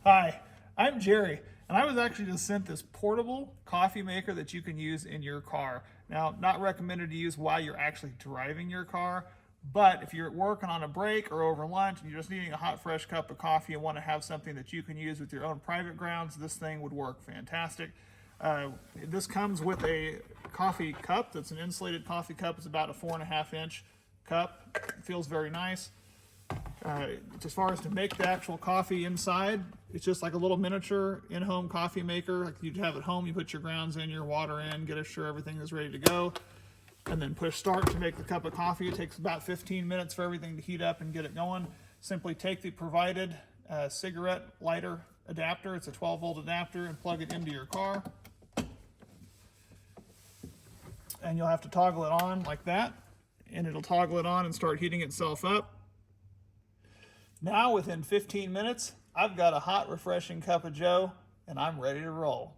Hi, I'm Jerry, and I was actually just sent this portable coffee maker that you can use in your car. Now, not recommended to use while you're actually driving your car, but if you're working on a break or over lunch and you're just needing a hot, fresh cup of coffee and want to have something that you can use with your own private grounds, this thing would work fantastic. This comes with a coffee cup that's an insulated coffee cup. It's about a 4.5-inch cup. It feels very nice. As far as to make the actual coffee inside, it's just like a little miniature in-home coffee maker like you'd have at home. You put your grounds in, your water in, get sure everything is ready to go, and then push start to make the cup of coffee. It takes about 15 minutes for everything to heat up and get it going. Simply take the provided cigarette lighter adapter, it's a 12-volt adapter, and plug it into your car. And you'll have to toggle it on like that, and it'll toggle it on and start heating itself up. Now, within 15 minutes, I've got a hot, refreshing cup of joe, and I'm ready to roll.